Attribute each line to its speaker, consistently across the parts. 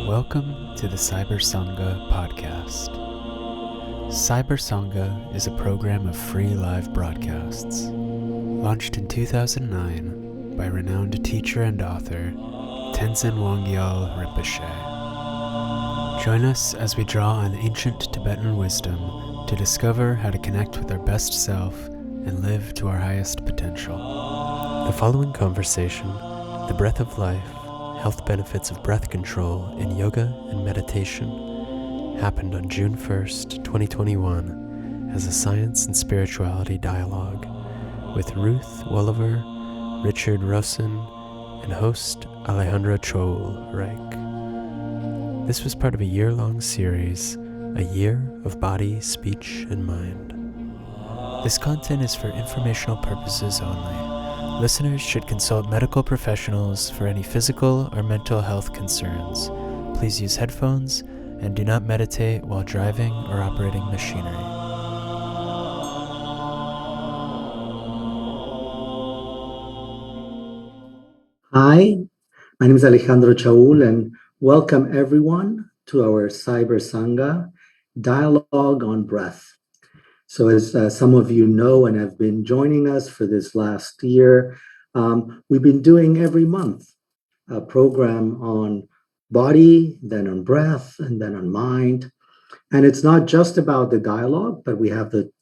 Speaker 1: Welcome to the Cyber Sangha podcast. Cyber Sangha is a program of free live broadcasts, launched in 2009 by renowned teacher and author Tenzin Wangyal Rinpoche. Join us as we draw on ancient Tibetan wisdom to discover how to connect with our best self and live to our highest potential. The following conversation, The Breath of Life, Health Benefits of Breath Control in Yoga and Meditation, happened on June 1st, 2021 as a science and spirituality dialogue with Ruth, Wolever, Richard Rosen, and host Alejandro Chaoul-Reich. This was part of a year-long series, A Year of Body, Speech, and Mind. This content is for informational purposes only. Listeners should consult medical professionals for any physical or mental health concerns. Please use headphones and do not meditate while driving or operating machinery.
Speaker 2: Hi, my name is Alejandro Chaoul, and welcome everyone to our Cyber Sangha dialogue on breath. So as some of you know and have been joining us for this last year, we've been doing every month a program on body, then on breath, and then on mind. And it's not just about the dialogue, but we have the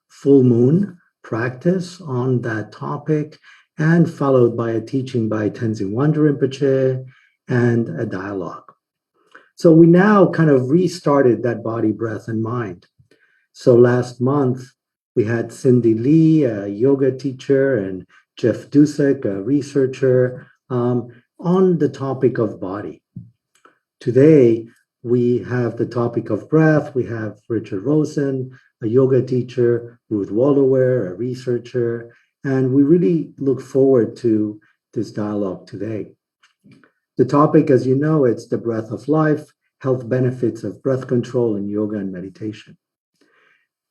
Speaker 2: full moon practice on that topic, and followed by a teaching by Tenzin Wangyal Rinpoche and a dialogue. So we now kind of restarted that body, breath, and mind. So last month, we had Cindy Lee, a yoga teacher, and Jeff Dusek, a researcher, on the topic of body. Today, we have the topic of breath. We have Richard Rosen, a yoga teacher, Ruth Wolever, a researcher, and we really look forward to this dialogue today. The topic, as you know, it's the breath of life, health benefits of breath control in yoga and meditation.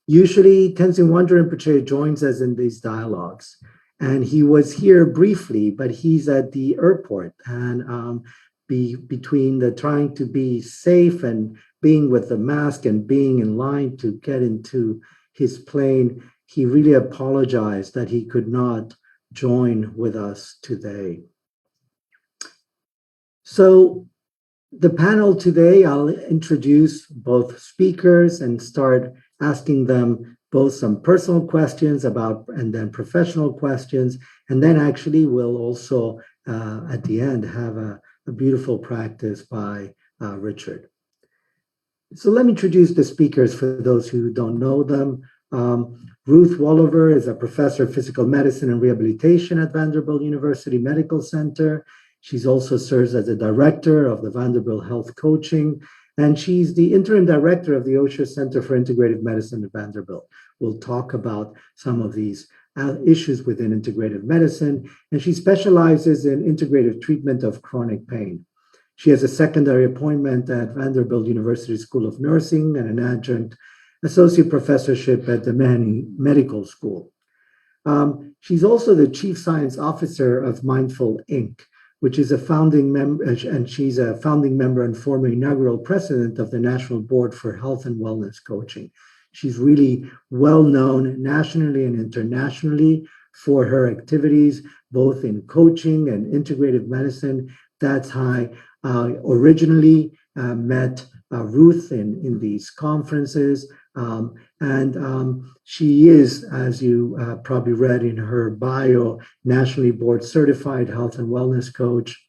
Speaker 2: Usually, Tenzin Wangyal Rinpoche joins us in these dialogues, and he was here briefly, but he's at the airport, and between the trying to be safe and being with the mask and being in line to get into his plane, he really apologized that he could not join with us today. So the panel today, I'll introduce both speakers and start asking them both some personal questions about, and then professional questions. And then actually we'll also, at the end, have a beautiful practice by Richard. So let me introduce the speakers for those who don't know them. Ruth Wolever is a professor of physical medicine and rehabilitation at Vanderbilt University Medical Center. She's also serves as the director of the Vanderbilt Health Coaching, and she's the interim director of the Osher Center for Integrative Medicine at Vanderbilt. We'll talk about some of these issues within integrative medicine, and she specializes in integrative treatment of chronic pain. She has a secondary appointment at Vanderbilt University School of Nursing and an adjunct associate professorship at the Manning Medical School. She's also the chief science officer of Mindful Inc., which is a founding member, and she's a founding member and former inaugural president of the National Board for Health and Wellness Coaching. She's really well known nationally and internationally for her activities, both in coaching and integrative medicine. That's how I originally met Ruth in these conferences. She is, as you probably read in her bio, nationally board certified health and wellness coach.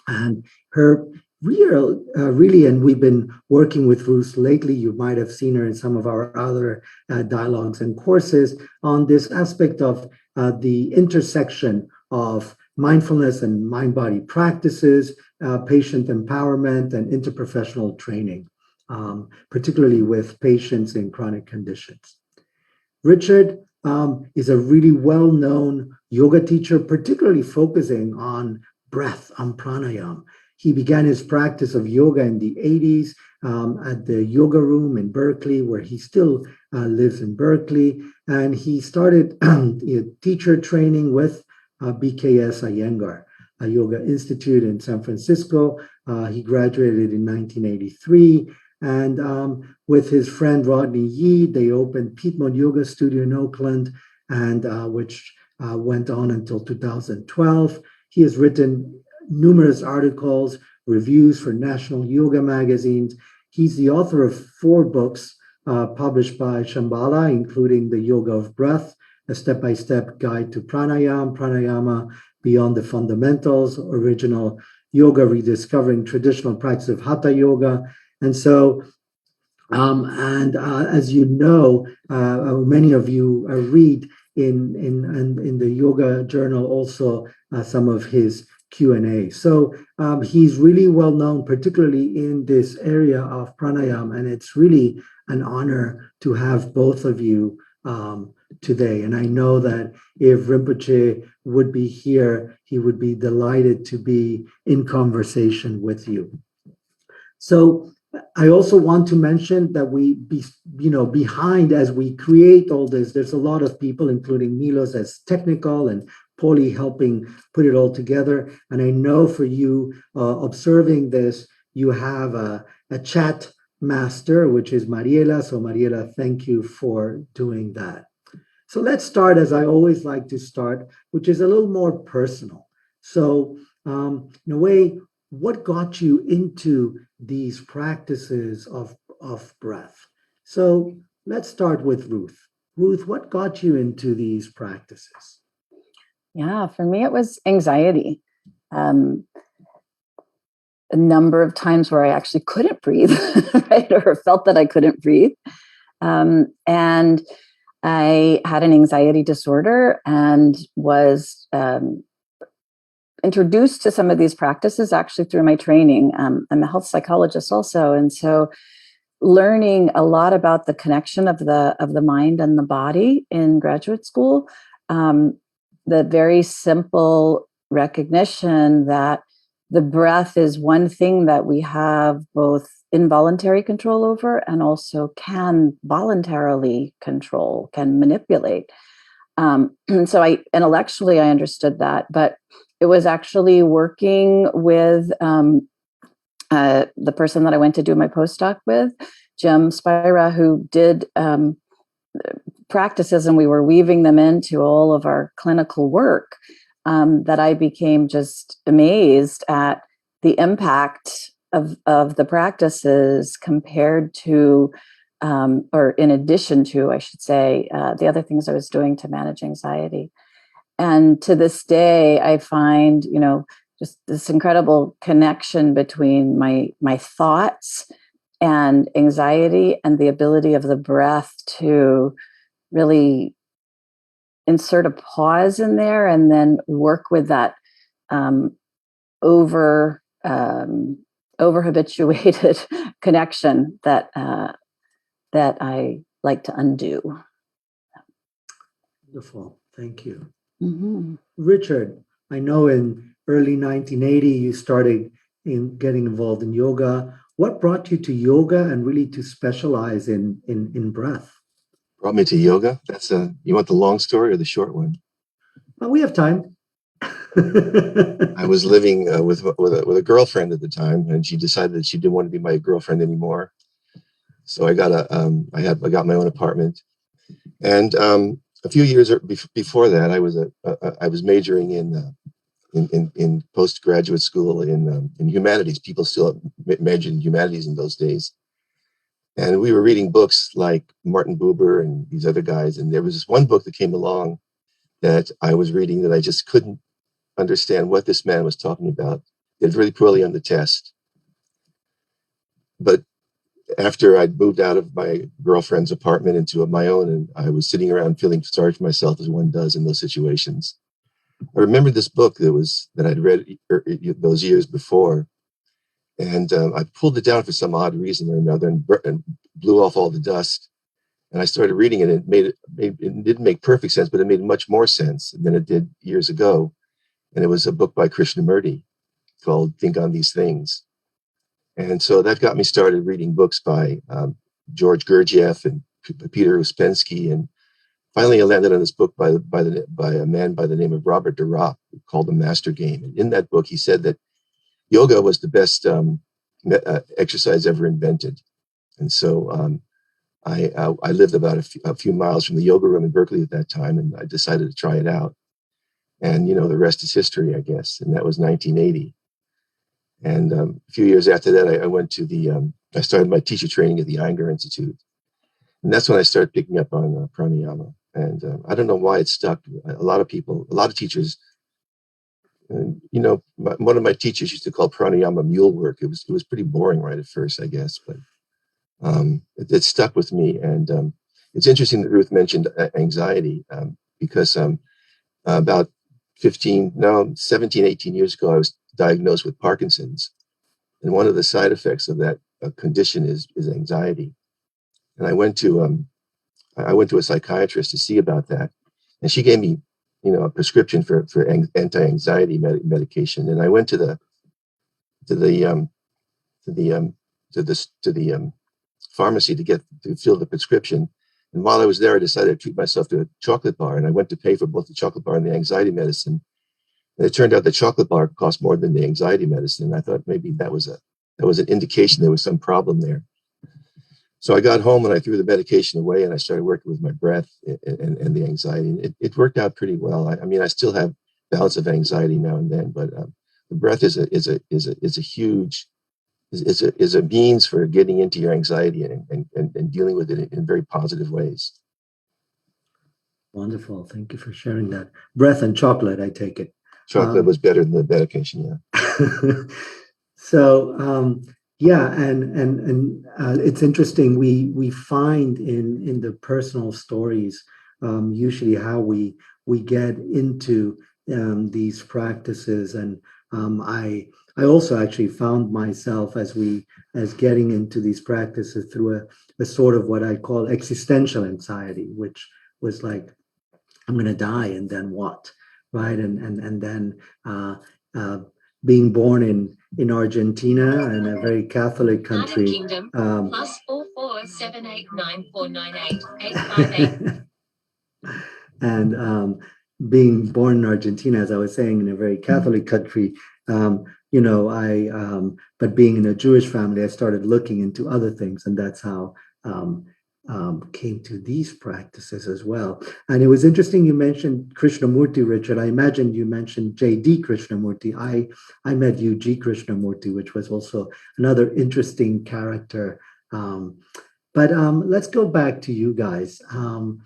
Speaker 2: And her really, and we've been working with Ruth lately, you might have seen her in some of our other dialogues and courses on this aspect of the intersection of mindfulness and mind-body practices, patient empowerment, and interprofessional training. Particularly with patients in chronic conditions. Richard is a really well-known yoga teacher, particularly focusing on breath, on pranayama. He began his practice of yoga in the 80s at the yoga room in Berkeley, where he still lives in Berkeley. And he started teacher training with BKS Iyengar, a yoga institute in San Francisco, He graduated in 1983. And with his friend Rodney Yee, they opened Piedmont Yoga Studio in Oakland, and which went on until 2012. He has written numerous articles, reviews for national yoga magazines. He's the author of 4 books published by Shambhala, including The Yoga of Breath, a step-by-step guide to pranayama, beyond the fundamentals, original yoga, rediscovering traditional practice of hatha yoga. And so, as you know, many of you read in the yoga journal also some of his Q&A. So he's really well known, particularly in this area of pranayama, and it's really an honor to have both of you today. And I know that if Rinpoche would be here, he would be delighted to be in conversation with you. So I also want to mention that behind as we create all this, there's a lot of people, including Milos as technical and Polly helping put it all together. And I know for you observing this, you have a chat master, which is Mariela. So Mariela, thank you for doing that. So let's start as I always like to start, which is a little more personal. So in a way, what got you into these practices of breath? So let's start with Ruth. Ruth, what got you into these practices?
Speaker 3: Yeah, for me, it was anxiety. A number of times where I actually couldn't breathe, right? Or felt that I couldn't breathe. And I had an anxiety disorder and was introduced to some of these practices actually through my training. I'm a health psychologist also. And so learning a lot about the connection of the mind and the body in graduate school, the very simple recognition that the breath is one thing that we have both involuntary control over and also can voluntarily control, can manipulate. And so intellectually I understood that, but it was actually working with the person that I went to do my postdoc with, Jim Spira, who did practices, and we were weaving them into all of our clinical work, that I became just amazed at the impact of the practices compared to, or in addition to, I should say, the other things I was doing to manage anxiety. And to this day, I find, just this incredible connection between my thoughts and anxiety and the ability of the breath to really insert a pause in there and then work with that over habituated connection that I like to undo.
Speaker 2: Wonderful. Thank you.
Speaker 3: Mm-hmm.
Speaker 2: Richard, I know in early 1980 you started in getting involved in yoga. What brought you to yoga and really to specialize in breath?
Speaker 4: Brought me to yoga. You want the long story or the short one?
Speaker 2: Well, we have time.
Speaker 4: I was living with a girlfriend at the time, and she decided that she didn't want to be my girlfriend anymore. So I got I got my own apartment, and a few years before that, I was majoring in postgraduate school in humanities. People still majored in humanities in those days. And we were reading books like Martin Buber and these other guys. And there was this one book that came along that I was reading that I just couldn't understand what this man was talking about. It was really poorly on the test. But after I'd moved out of my girlfriend's apartment into my own, and I was sitting around feeling sorry for myself as one does in those situations, I remembered this book that I'd read those years before. And I pulled it down for some odd reason or another and blew off all the dust. And I started reading it, and it didn't make perfect sense, but it made much more sense than it did years ago. And it was a book by Krishnamurti called Think on These Things. And so that got me started reading books by George Gurdjieff and Peter Uspensky. And finally, I landed on this book by a man by the name of Robert de Rock called The Master Game. And in that book, he said that yoga was the best exercise ever invented. And so I lived about a few miles from the yoga room in Berkeley at that time, and I decided to try it out. And, the rest is history, I guess. And that was 1980. And a few years after that, I went to I started my teacher training at the Iyengar Institute. And that's when I started picking up on pranayama. And I don't know why it stuck. A lot of teachers, one of my teachers used to call pranayama mule work. It was pretty boring right at first, I guess, but it stuck with me. And it's interesting that Ruth mentioned anxiety because about 17, 18 years ago, I was diagnosed with Parkinson's. And one of the side effects of that condition is anxiety. And I went to a psychiatrist to see about that. And she gave me, a prescription for anti-anxiety medication. And I went to the pharmacy to fill the prescription. And while I was there, I decided to treat myself to a chocolate bar. And I went to pay for both the chocolate bar and the anxiety medicine. And it turned out the chocolate bar cost more than the anxiety medicine. And I thought maybe that was an indication there was some problem there. So I got home and I threw the medication away and I started working with my breath and the anxiety. And it worked out pretty well. I mean, I still have bouts of anxiety now and then, but the breath is a means for getting into your anxiety and dealing with it in very positive ways.
Speaker 2: Wonderful. Thank you for sharing that. Breath and chocolate, I take it.
Speaker 4: Chocolate was better than the medication, yeah.
Speaker 2: So, yeah, and it's interesting. We find in the personal stories usually how we get into these practices, and I also actually found myself as getting into these practices through a sort of what I call existential anxiety, which was like, I'm going to die, and then what, right? And then being born in Argentina, and a very Catholic country.
Speaker 5: Plus 447894988858.
Speaker 2: And being born in Argentina, as I was saying, in a very Catholic country, but being in a Jewish family, I started looking into other things, and that's how came to these practices as well. And it was interesting you mentioned Krishnamurti, Richard. I imagine you mentioned J.D. Krishnamurti. I met U.G. Krishnamurti, which was also another interesting character. But let's go back to you guys. I'm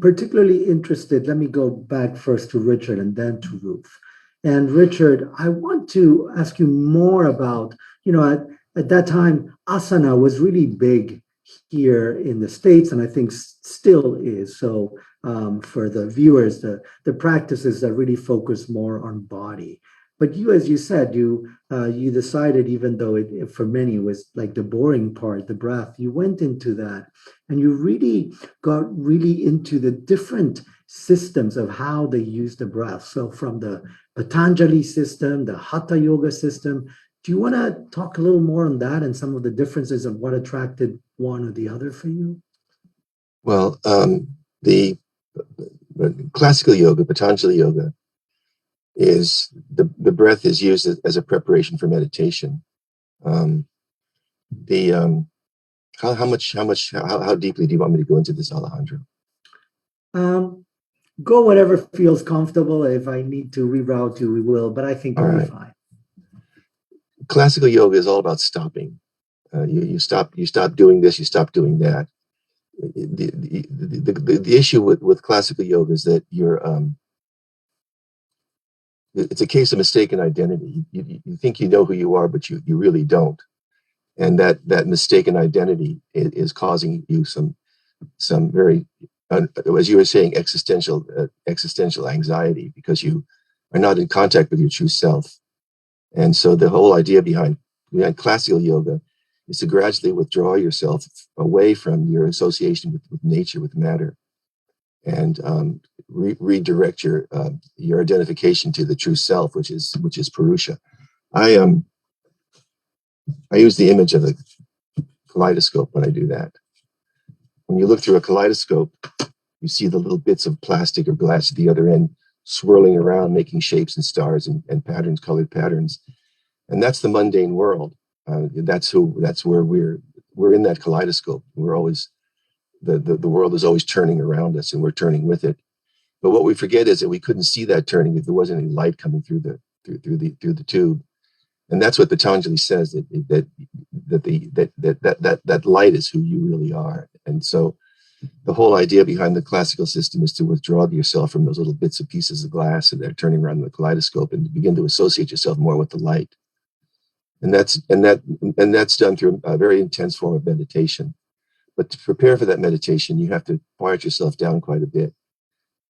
Speaker 2: particularly interested, let me go back first to Richard and then to Ruth. And Richard, I want to ask you more about, at that time, asana was really big here in the States, and I think still is. So for the viewers, the practices that really focus more on body. But you, as you said, you decided, even though it for many was like the boring part, the breath, you went into that, and you really got really into the different systems of how they use the breath. So from the Patanjali system, the Hatha Yoga system, do you want to talk a little more on that and some of the differences of what attracted one or the other for you?
Speaker 4: Well, the classical yoga, Patanjali yoga, is the breath is used as a preparation for meditation. How deeply do you want me to go into this, Alejandro?
Speaker 2: Go whatever feels comfortable. If I need to reroute you, we will, but I think we'll be fine.
Speaker 4: Classical yoga is all about stopping. You stop doing this, you stop doing that. The issue with classical yoga is that it's a case of mistaken identity. You think you know who you are, but you really don't. And that mistaken identity is causing you some very, as you were saying, existential anxiety, because you are not in contact with your true self. And so the whole idea behind classical yoga is to gradually withdraw yourself away from your association with nature, with matter, and redirect your identification to the true self, which is Purusha. I use the image of a kaleidoscope when I do that. When you look through a kaleidoscope, you see the little bits of plastic or glass at the other end swirling around, making shapes and stars and patterns, colored patterns. And that's the mundane world. That's where we're in that kaleidoscope. We're always, the world is always turning around us, and we're turning with it. But what we forget is that we couldn't see that turning if there wasn't any light coming through the tube. And that's what Patanjali says, that light is who you really are. And so the whole idea behind the classical system is to withdraw yourself from those little bits and pieces of glass that are turning around in the kaleidoscope, and to begin to associate yourself more with the light. And that's done through a very intense form of meditation. But to prepare for that meditation, you have to quiet yourself down quite a bit.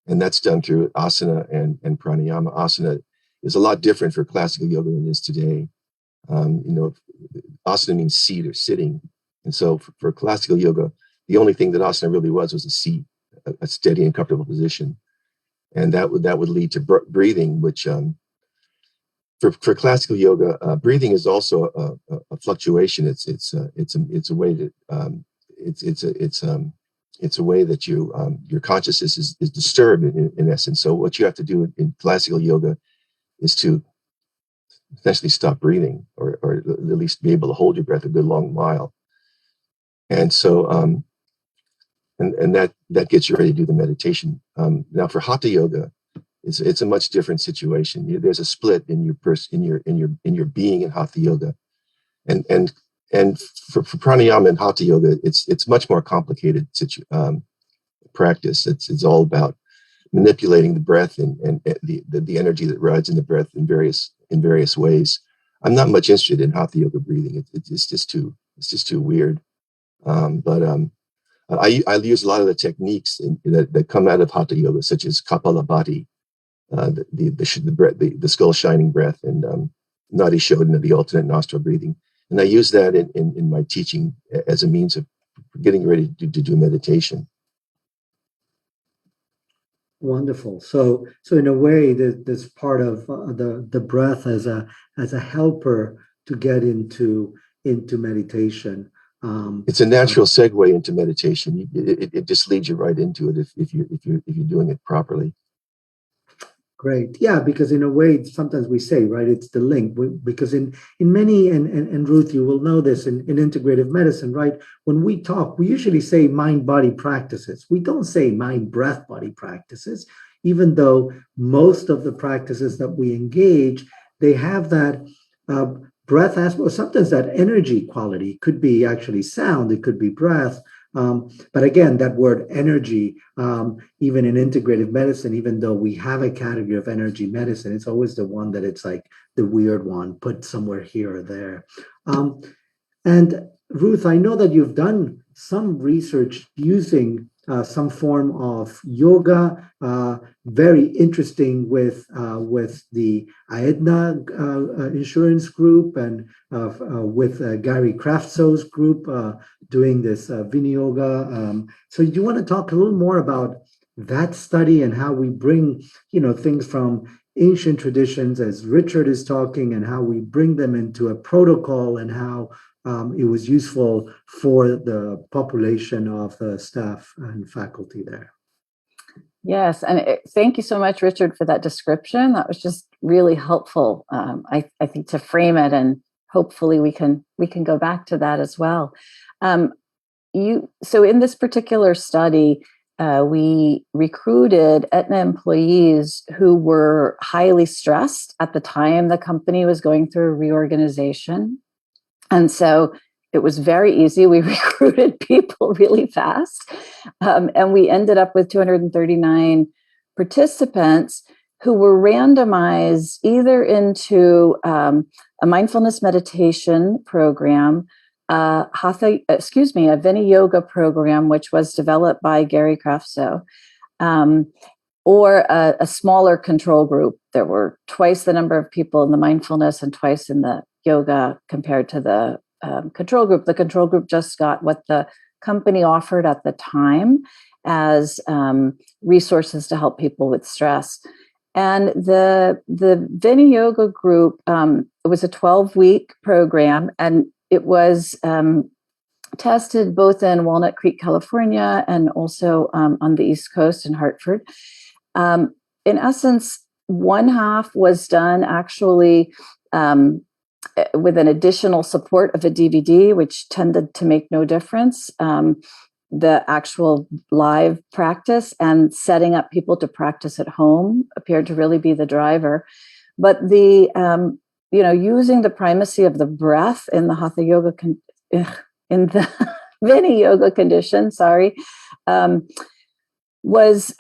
Speaker 4: And that's done through asana and pranayama. Asana is a lot different for classical yoga than it is today. Asana means seat or sitting. And so for classical yoga, the only thing that asana really was a seat, a steady and comfortable position. And that would lead to breathing, which for classical yoga, breathing is also a fluctuation. It's a way that it's a way that your consciousness is disturbed in essence. So what you have to do in classical yoga is to essentially stop breathing, or at least be able to hold your breath a good long while. And so and that gets you ready to do the meditation. Now for hatha yoga, it's a much different situation. There's a split in your being in hatha yoga, and for pranayama and hatha yoga, it's much more complicated practice. It's all about manipulating the breath and the energy that rides in the breath in various ways. I'm not much interested in hatha yoga breathing. It's just too weird. I use a lot of the techniques that come out of hatha yoga, such as kapalabhati, the skull shining breath, and nadi shodhana, the alternate nostril breathing. And I use that in my teaching as a means of getting ready to do meditation.
Speaker 2: Wonderful. So in a way, this part of the breath as a helper to get into meditation.
Speaker 4: It's a natural segue into meditation. It just leads you right into it if you're doing it properly.
Speaker 2: Great. Yeah, because in a way, sometimes we say, right, it's the link. Because in many, and Ruth, you will know this in integrative medicine, right? When we talk, we usually say mind-body practices. We don't say mind-breath-body practices, even though most of the practices that we engage, they have that breath aspect, or sometimes that energy quality. It could be actually sound, it could be breath. But again, that word energy, even in integrative medicine, even though we have a category of energy medicine, it's always the one that it's like the weird one put somewhere here or there. And Ruth, I know that you've done some research using some form of yoga, very interesting with the Aetna insurance group, and with Gary Kraftso's group doing this Vini-Yoga. So do you want to talk a little more about that study and how we bring, things from ancient traditions, as Richard is talking, and how we bring them into a protocol, and how it was useful for the population of the staff and faculty there.
Speaker 3: Yes, and thank you so much, Richard, for that description. That was just really helpful, I think, to frame it, and hopefully we can go back to that as well. So in this particular study, we recruited Aetna employees who were highly stressed at the time the company was going through a reorganization. And so it was very easy. We recruited people really fast. And we ended up with 239 participants who were randomized either into a mindfulness meditation program, a Vini Yoga program, which was developed by Gary Kraftso, or a smaller control group. There were twice the number of people in the mindfulness and twice in the yoga compared to the control group. The control group just got what the company offered at the time as resources to help people with stress. And the Vini Yoga group, it was a 12-week program, and it was tested both in Walnut Creek, California, and also on the East Coast in Hartford. in essence, one half was done actually with an additional support of a DVD, which tended to make no difference. The actual live practice and setting up people to practice at home appeared to really be the driver. But the, using the primacy of the breath in the Hatha Yoga, in the Vini Yoga condition, was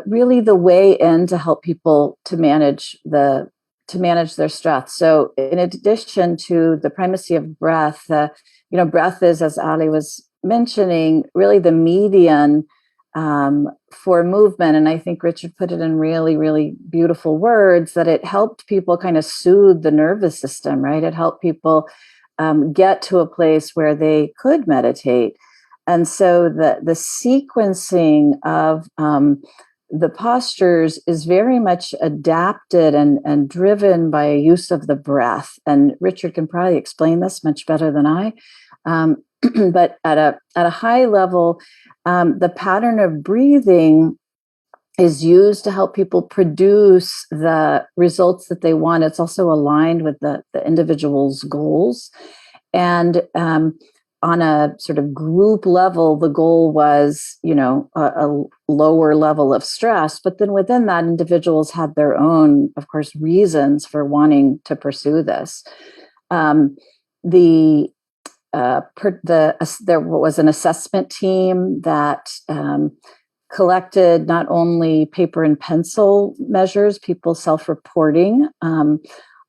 Speaker 3: really the way in to help people to manage their stress. So in addition to the primacy of breath, breath is, as Ali was mentioning, really the median for movement. And I think Richard put it in really, really beautiful words, that it helped people kind of soothe the nervous system, right? It helped people get to a place where they could meditate. And so the sequencing of the postures is very much adapted and driven by a use of the breath. And Richard can probably explain this much better than I. But at a high level, the pattern of breathing is used to help people produce the results that they want. It's also aligned with the individual's goals. And on a sort of group level, the goal was, a lower level of stress. But then within that, individuals had their own, of course, reasons for wanting to pursue this. There was an assessment team that collected not only paper and pencil measures, people self-reporting on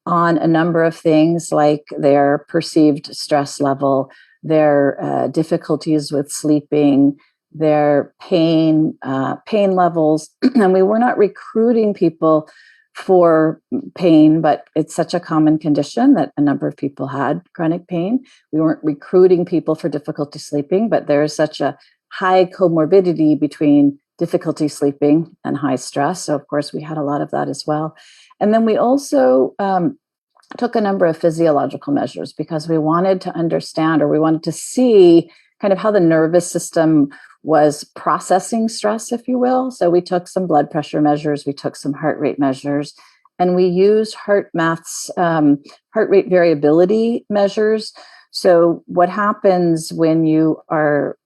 Speaker 3: a number of things like their perceived stress level, their difficulties with sleeping, their pain levels. And we were not recruiting people for pain, but it's such a common condition that a number of people had chronic pain. We weren't recruiting people for difficulty sleeping, but there is such a high comorbidity between difficulty sleeping and high stress. So of course we had a lot of that as well. And then we also took a number of physiological measures because we wanted to understand, or we wanted to see kind of how the nervous system was processing stress, if you will. So we took some blood pressure measures, we took some heart rate measures, and we used heart rate variability measures. So what happens when you are,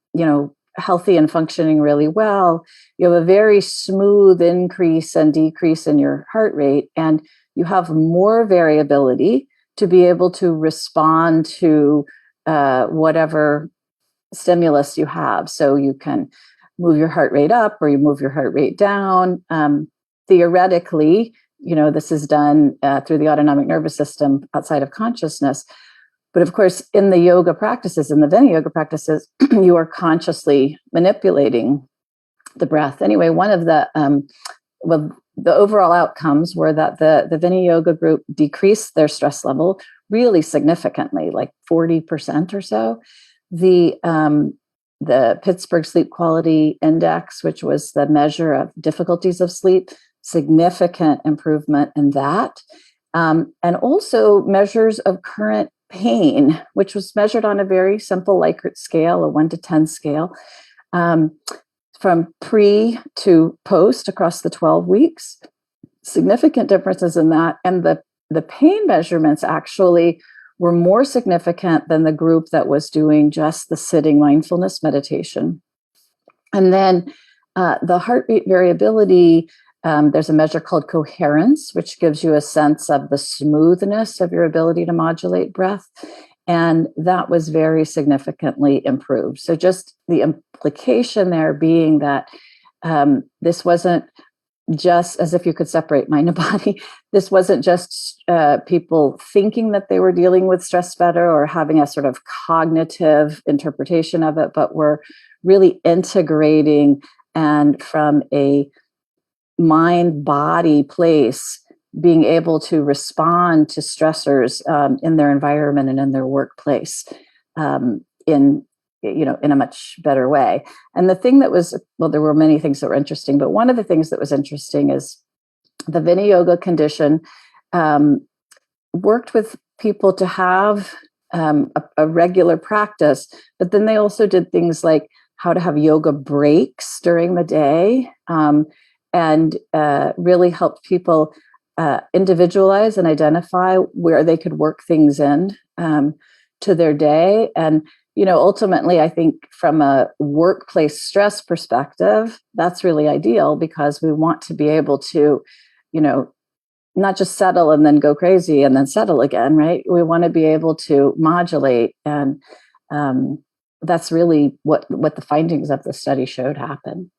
Speaker 3: healthy and functioning really well, you have a very smooth increase and decrease in your heart rate, and you have more variability to be able to respond to whatever stimulus you have. So you can move your heart rate up or you move your heart rate down. Theoretically, this is done through the autonomic nervous system outside of consciousness. But of course, in the yoga practices, in the Vini yoga practices, you are consciously manipulating the breath. Anyway, one of the overall outcomes were that the Vini yoga group decreased their stress level really significantly, like 40% or so. The Pittsburgh Sleep Quality Index, which was the measure of difficulties of sleep, significant improvement in that. And also measures of current pain, which was measured on a very simple Likert scale, a 1 to 10 scale, from pre to post across the 12 weeks. Significant differences in that. And the pain measurements actually were more significant than the group that was doing just the sitting mindfulness meditation. And then the heart rate variability, there's a measure called coherence, which gives you a sense of the smoothness of your ability to modulate breath. And that was very significantly improved. So just the implication there being that this wasn't just as if you could separate mind and body. This wasn't just people thinking that they were dealing with stress better or having a sort of cognitive interpretation of it, but were really integrating, and from a mind-body place, being able to respond to stressors in their environment and in their workplace in a much better way. And the thing that was, there were many things that were interesting, but one of the things that was interesting is the Vini yoga condition worked with people to have a regular practice, but then they also did things like how to have yoga breaks during the day, and really helped people individualize and identify where they could work things in to their day. And, ultimately, I think from a workplace stress perspective, that's really ideal, because we want to be able to, not just settle and then go crazy and then settle again, right? We want to be able to modulate. And that's really what the findings of the study showed happen.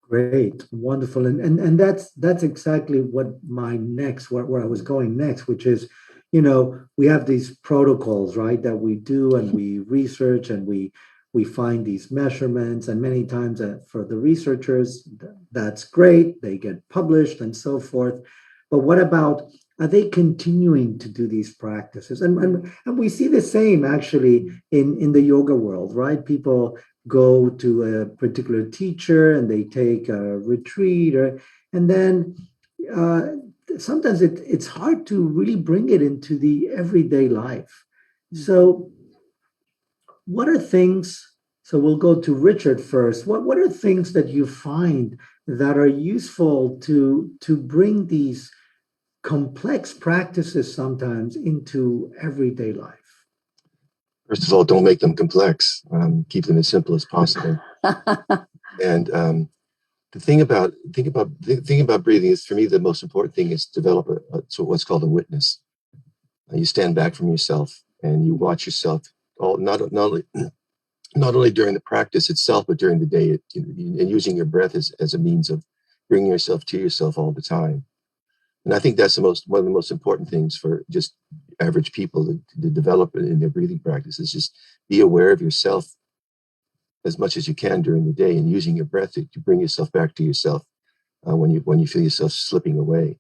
Speaker 2: Great, wonderful, and that's exactly what where I was going next, which is, we have these protocols, right, that we do, and we research, and we find these measurements, and many times for the researchers, that's great, they get published and so forth. But what about, are they continuing to do these practices? And we see the same actually in the yoga world, right? People go to a particular teacher and they take a retreat, and then sometimes it's hard to really bring it into the everyday life. So what are things, so we'll go to Richard first. What are things that you find that are useful to bring these complex practices sometimes into everyday life?
Speaker 4: First of all, don't make them complex. Keep them as simple as possible. And the thing about breathing is, for me, the most important thing is to develop what's called a witness. You stand back from yourself and you watch yourself, not only during the practice itself, but during the day, and using your breath as a means of bringing yourself to yourself all the time. And I think that's one of the most important things for just average people to develop in their breathing practice, is just be aware of yourself as much as you can during the day, and using your breath to bring yourself back to yourself when you feel yourself slipping away.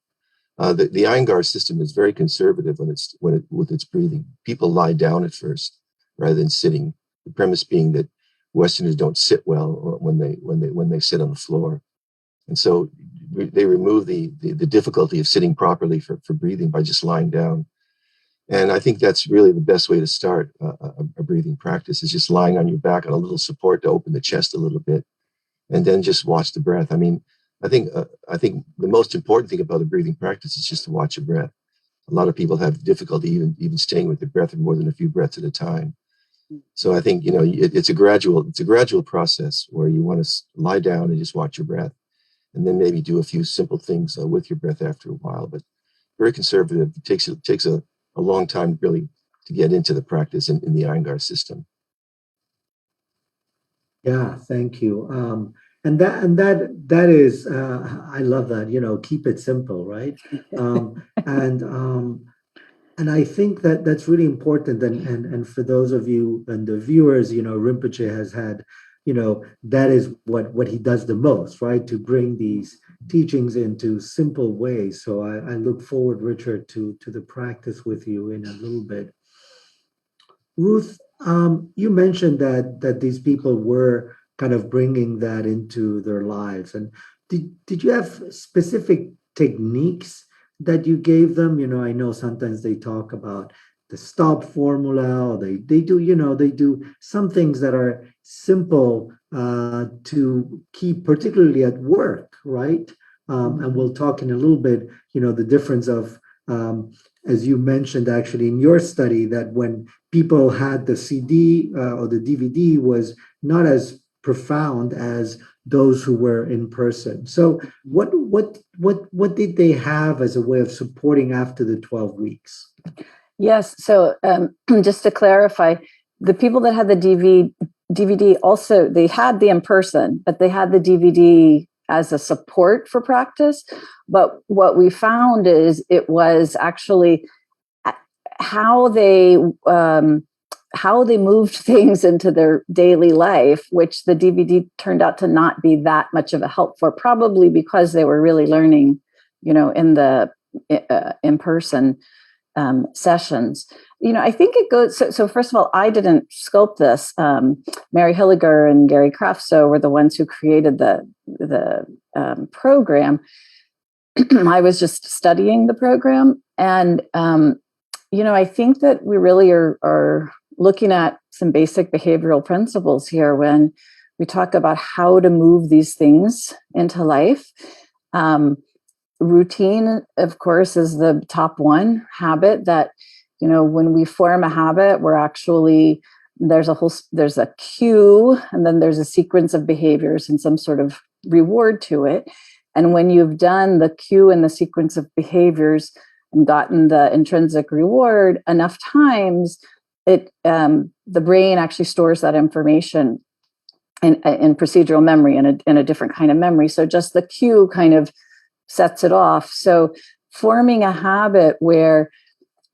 Speaker 4: The Iyengar system is very conservative with its breathing. People lie down at first rather than sitting. The premise being that Westerners don't sit well when they sit on the floor, and so they remove the difficulty of sitting properly for breathing by just lying down. And I think that's really the best way to start a breathing practice, is just lying on your back on a little support to open the chest a little bit, and then just watch the breath. I mean, I think the most important thing about the breathing practice is just to watch your breath. A lot of people have difficulty even staying with their breath for more than a few breaths at a time. So I think it's a gradual process where you want to lie down and just watch your breath, and then maybe do a few simple things with your breath after a while. But very conservative. It takes a long time really to get into the practice in the Iyengar system.
Speaker 2: Yeah, thank you. And that is, I love that. Keep it simple, right? And I think that's really important. And for those of you and the viewers, Rinpoche has had, that is what he does the most, right? To bring these teachings into simple ways. So I look forward, Richard, to the practice with you in a little bit. Ruth, you mentioned that these people were kind of bringing that into their lives. And did you have specific techniques that you gave them? I know sometimes they talk about the stop formula, or they do some things that are simple to keep, particularly at work, right? And we'll talk in a little bit, the difference of, as you mentioned actually in your study, that when people had the CD or the DVD was not as profound as those who were in person. So what did they have as a way of supporting after the 12 weeks?
Speaker 3: Yes. So just to clarify, the people that had the DVD also, they had the in person, but they had the DVD as a support for practice. But what we found is it was actually how they moved things into their daily life, which the DVD turned out to not be that much of a help for, probably because they were really learning, in the in-person sessions. I think it goes, so first of all, I didn't sculpt this. Mary Hilliger and Gary Krafso were the ones who created the program. I was just studying the program. And, I think that we really are looking at some basic behavioral principles here when we talk about how to move these things into life. Routine, of course, is the top one habit that, when we form a habit, we're actually, there's a cue, and then there's a sequence of behaviors and some sort of reward to it. And when you've done the cue and the sequence of behaviors and gotten the intrinsic reward enough times, the brain actually stores that information in procedural memory, in a different kind of memory. So just the cue kind of sets it off. So forming a habit where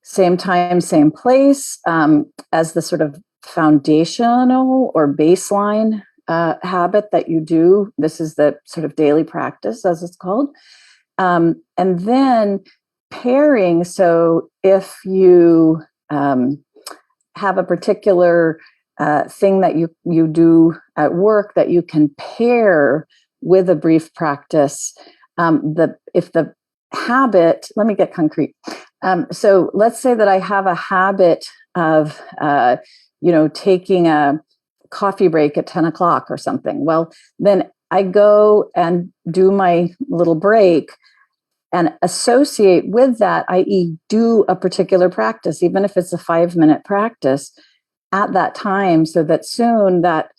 Speaker 3: same time, same place, as the sort of foundational or baseline habit that you do. This is the sort of daily practice, as it's called. And then pairing. So if you have a particular thing that you do at work that you can pair with a brief practice, if the habit, let me get concrete. So let's say that I have a habit of, taking a coffee break at 10 o'clock or something. Well, then I go and do my little break and associate with that, i.e. do a particular practice, even if it's a 5-minute practice at that time, so that soon that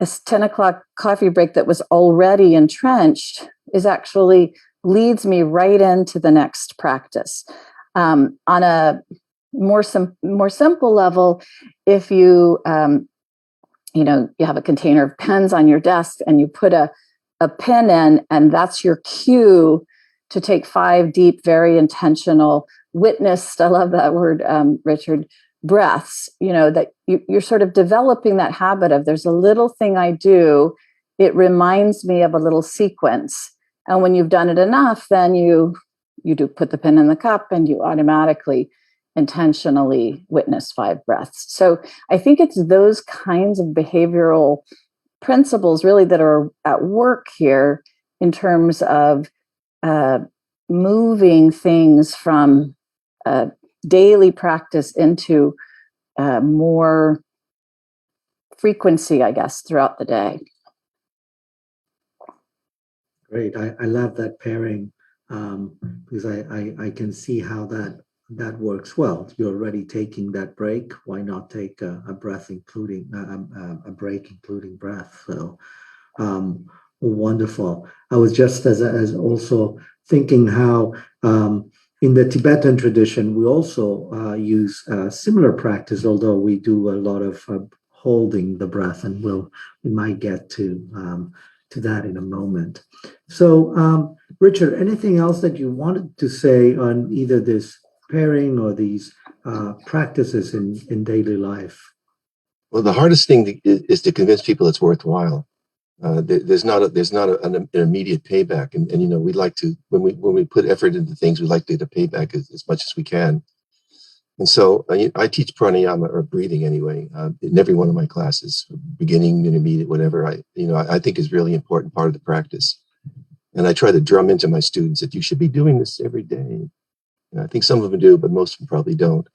Speaker 3: a 10 o'clock coffee break that was already entrenched is actually leads me right into the next practice. On a more simple level, if you you have a container of pens on your desk and you put a pen in, and that's your cue to take 5 deep, very intentional, witnessed, I love that word, Richard, breaths, that you're sort of developing that habit of, there's a little thing I do, it reminds me of a little sequence. And when you've done it enough, then you do put the pen in the cup and you automatically, intentionally witness 5 breaths. So I think it's those kinds of behavioral principles really that are at work here in terms of moving things from daily practice into more frequency, I guess, throughout the day.
Speaker 2: Great. I love that pairing because I can see how that works well. You're already taking that break. Why not take a breath, including a break, including breath? So wonderful. I was just as also thinking how in the Tibetan tradition we also use similar practice, although we do a lot of holding the breath, and we might get to that in a moment. So, Richard, anything else that you wanted to say on either this pairing or these practices in daily life?
Speaker 4: Well, the hardest thing is to convince people it's worthwhile. There's not an immediate payback, and we like to, when we put effort into things, we like to get a payback as much as we can. And so I teach pranayama, or breathing anyway, in every one of my classes, beginning, intermediate, whatever. I think is really important part of the practice. And I try to drum into my students that you should be doing this every day. And I think some of them do, but most of them probably don't.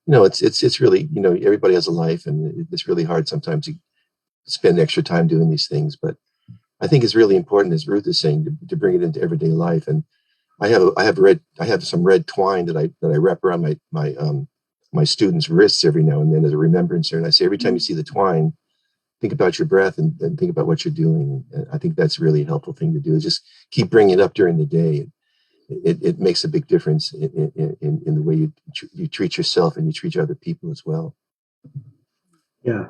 Speaker 4: It's really, everybody has a life, and it's really hard sometimes to spend extra time doing these things. But I think it's really important, as Ruth is saying, to bring it into everyday life. And I have some red twine that I wrap around my students' wrists every now and then as a remembrancer. And I say, every time you see the twine, think about your breath and think about what you're doing. And I think that's a really helpful thing to do, is just keep bringing it up during the day. It makes a big difference in the way you treat yourself and you treat other people as well.
Speaker 2: Yeah.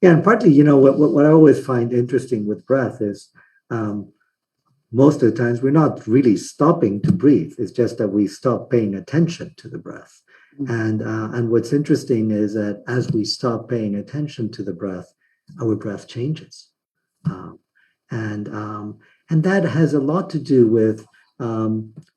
Speaker 2: Yeah. And partly, what I always find interesting with breath is most of the times we're not really stopping to breathe. It's just that we stop paying attention to the breath. And what's interesting is that as we stop paying attention to the breath, our breath changes. And that has a lot to do with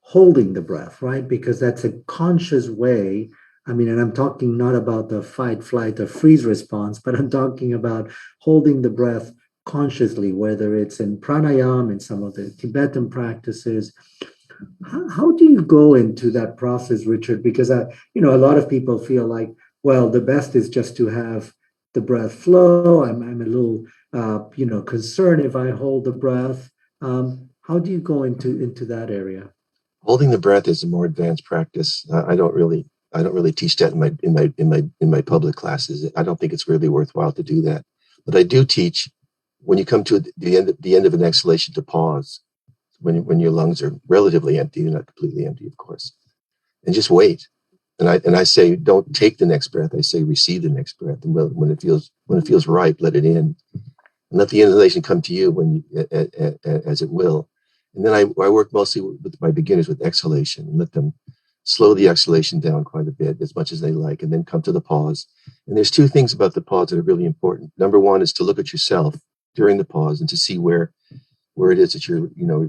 Speaker 2: holding the breath, right? Because that's a conscious way. And I'm talking not about the fight, flight, or freeze response, but I'm talking about holding the breath consciously, whether it's in pranayama, in some of the Tibetan practices. How do you go into that process, Richard? Because a lot of people feel like, well, the best is just to have the breath flow. I'm a little concern if I hold the breath. How do you go into that area?
Speaker 4: Holding the breath is a more advanced practice. I don't really teach that in my public classes. I don't think it's really worthwhile to do that. But I do teach when you come to the end of an exhalation to pause when your lungs are relatively empty. They're not completely empty, of course, and just wait. And I say, don't take the next breath. I say, receive the next breath. And when it feels right, let it in, and let the inhalation come to you as it will. And then I work mostly with my beginners with exhalation and let them slow the exhalation down quite a bit, as much as they like, and then come to the pause. And there's two things about the pause that are really important. Number one is to look at yourself during the pause and to see where it is that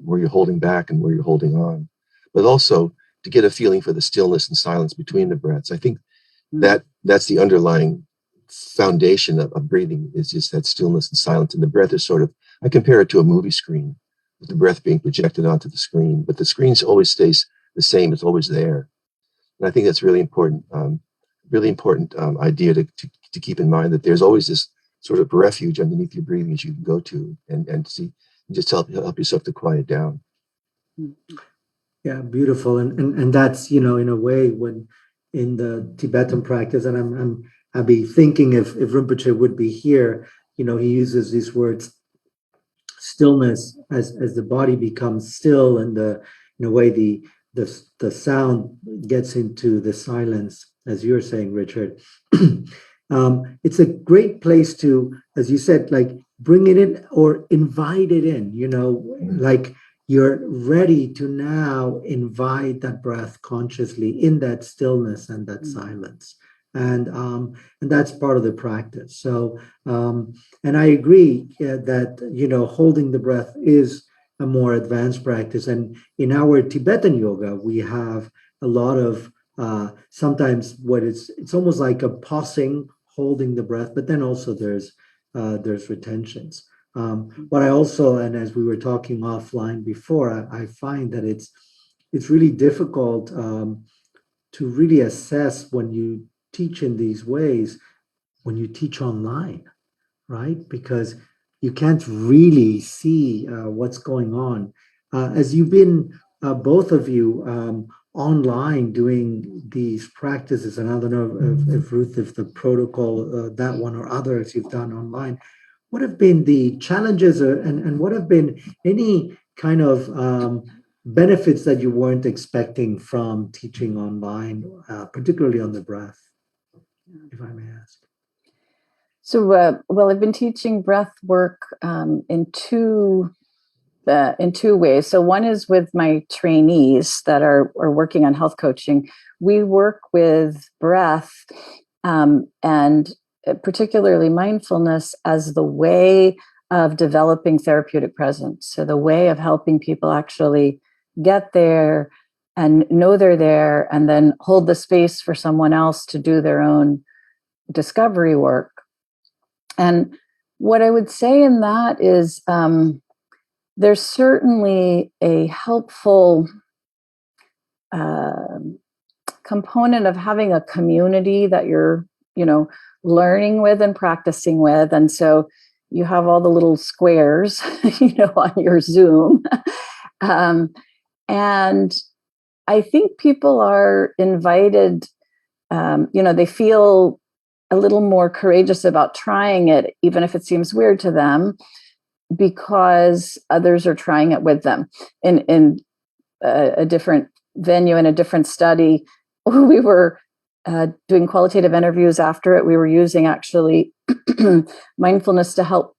Speaker 4: where you're holding back and where you're holding on, but also to get a feeling for the stillness and silence between the breaths. I think that's the underlying foundation of breathing, is just that stillness and silence. And the breath is sort of, I compare it to a movie screen, with the breath being projected onto the screen, but the screen always stays the same. It's always there. And I think that's really important idea to keep in mind, that there's always this sort of refuge underneath your breathing that you can go to and see, and just help yourself to quiet down.
Speaker 2: Yeah, beautiful. And that's, in a way, when in the Tibetan practice, and I'd be thinking if Rinpoche would be here, he uses these words, stillness, as the body becomes still, and in a way the sound gets into the silence, as you're saying, Richard. It's a great place to, as you said, like bring it in or invite it in, like you're ready to now invite that breath consciously in that stillness and that silence. And that's part of the practice. So, and I agree that, holding the breath is a more advanced practice. And in our Tibetan yoga, we have a lot of, sometimes it's almost like a pausing, holding the breath, but then also there's retentions. What I also, and as we were talking offline before, I find that it's really difficult to really assess when you teach in these ways, when you teach online, right? Because you can't really see what's going on. As you've been, both of you, online doing these practices, and I don't know if Ruth, if the protocol, that one or others you've done online, what have been the challenges and what have been any kind of benefits that you weren't expecting from teaching online, particularly on the breath, if I may ask?
Speaker 3: So, well, I've been teaching breath work in two ways. So one is with my trainees that are working on health coaching. We work with breath and particularly mindfulness as the way of developing therapeutic presence. So the way of helping people actually get there and know they're there, and then hold the space for someone else to do their own discovery work. And what I would say in that is there's certainly a helpful component of having a community that you're, learning with and practicing with. And so you have all the little squares, on your Zoom. And I think people are invited, they feel a little more courageous about trying it, even if it seems weird to them, because others are trying it with them. In a different venue, in a different study, we were doing qualitative interviews after it. We were using actually mindfulness to help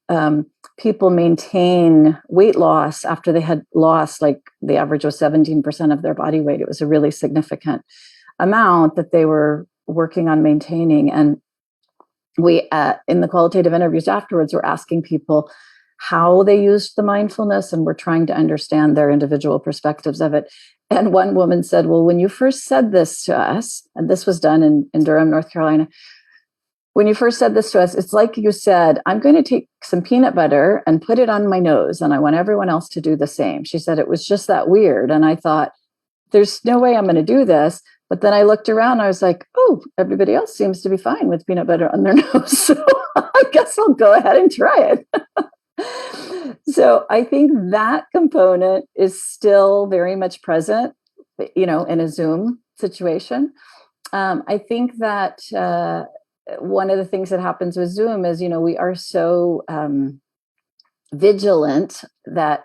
Speaker 3: people maintain weight loss after they had lost, like the average was 17% of their body weight. It was a really significant amount that they were working on maintaining. And we, in the qualitative interviews afterwards, were asking people how they used the mindfulness, and we're trying to understand their individual perspectives of it. And one woman said, well, when you first said this to us, and this was done in Durham, North Carolina, when you first said this to us, it's like you said, I'm going to take some peanut butter and put it on my nose, and I want everyone else to do the same. She said it was just that weird. And I thought, there's no way I'm going to do this, But then I looked around, I was like, oh, everybody else seems to be fine with peanut butter on their nose. So I guess I'll go ahead and try it. So I think that component is still very much present, in a Zoom situation. I think that one of the things that happens with Zoom is, we are so vigilant that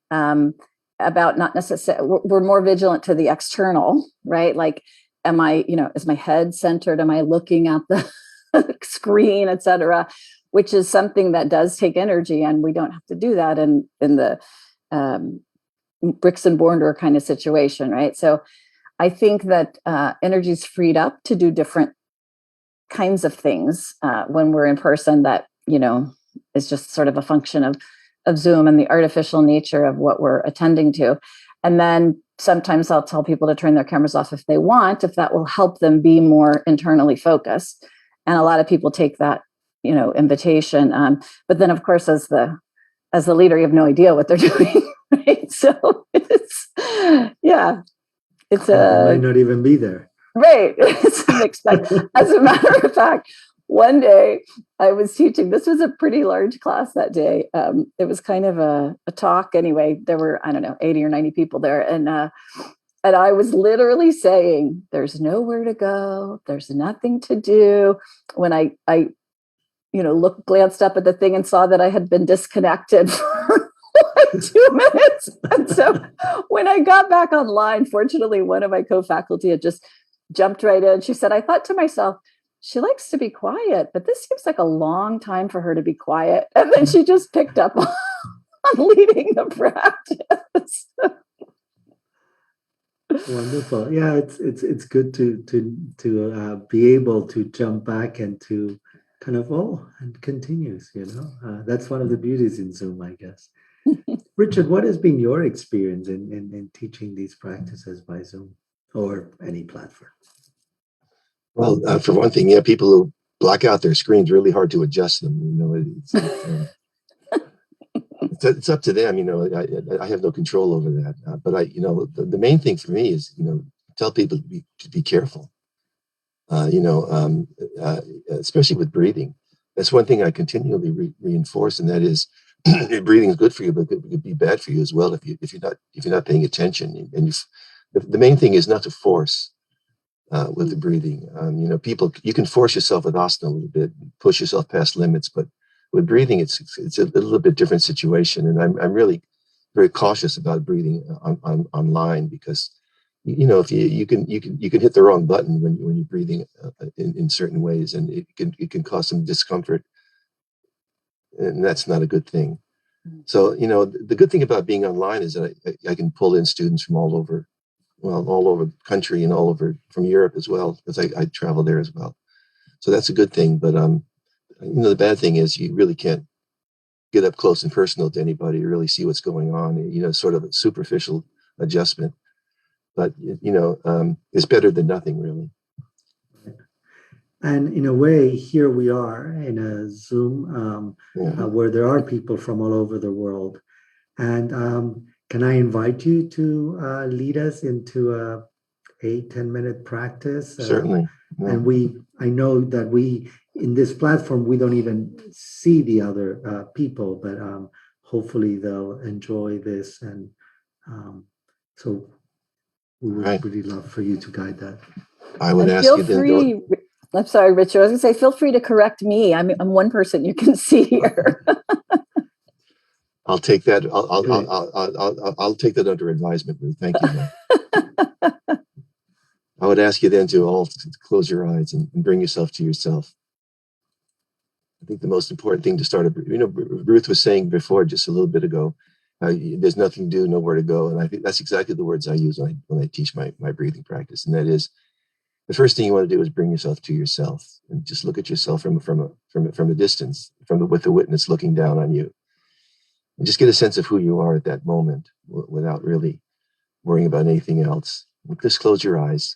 Speaker 3: about not necessarily, we're more vigilant to the external, right? Like, is my head centered? Am I looking at the screen, et cetera, which is something that does take energy, and we don't have to do that in the bricks and mortar kind of situation, right? So I think that energy is freed up to do different kinds of things when we're in person that, is just sort of a function of Zoom and the artificial nature of what we're attending to. And then sometimes I'll tell people to turn their cameras off if they want, if that will help them be more internally focused. And a lot of people take that, invitation. But then, of course, as the leader, you have no idea what they're doing, right? So it's
Speaker 2: might not even be there.
Speaker 3: Right. It's a mixed bag. As a matter of fact, one day I was teaching, this was a pretty large class that day. It was kind of a talk anyway. There were, 80 or 90 people there. And I was literally saying, there's nowhere to go. There's nothing to do. When I glanced up at the thing and saw that I had been disconnected for like 2 minutes. And so when I got back online, fortunately, one of my co-faculty had just jumped right in. She said, I thought to myself, she likes to be quiet, but this seems like a long time for her to be quiet. And then she just picked up on leading the practice.
Speaker 2: Wonderful. Yeah, it's good to be able to jump back and to kind of and continues. That's one of the beauties in Zoom, I guess. Richard, what has been your experience in teaching these practices by Zoom or any platform?
Speaker 4: Well, for one thing, people who black out their screens, really hard to adjust them. It's up to them. I have no control over that. But the main thing for me is, tell people to be careful. Especially with breathing. That's one thing I continually reinforce, and that is, breathing is good for you, but it could be bad for you as well if you're not paying attention. And the main thing is not to force with the breathing. People, you can force yourself with asana a little bit, push yourself past limits, but with breathing, it's a little bit different situation. And I'm really very cautious about breathing online, because if you can hit the wrong button when you're breathing in certain ways, and it can cause some discomfort, and that's not a good thing. So the good thing about being online is that I can pull in students from all over the country and all over from Europe as well, because I travel there as well. So that's a good thing. But the bad thing is you really can't get up close and personal to anybody, really see what's going on. Sort of a superficial adjustment. But it's better than nothing, really.
Speaker 2: And in a way, here we are in a Zoom where there are people from all over the world. And can I invite you to lead us into a 8-10-minute practice?
Speaker 4: Certainly. Yeah.
Speaker 2: And I know that in this platform, we don't even see the other people, but hopefully they'll enjoy this. And so we would really love for you to guide that.
Speaker 4: I would ask you then.
Speaker 3: I'm sorry, Richard. I was going to say, feel free to correct me. I'm one person you can see here.
Speaker 4: I'll take that. I'll take that under advisement, Ruth. Thank you. I would ask you then to all close your eyes and bring yourself to yourself. I think the most important thing to start, Ruth was saying before, just a little bit ago, there's nothing to do, nowhere to go. And I think that's exactly the words I use when I teach my breathing practice. And that is, the first thing you want to do is bring yourself to yourself and just look at yourself from a distance, with the witness looking down on you. And just get a sense of who you are at that moment without really worrying about anything else. Just close your eyes.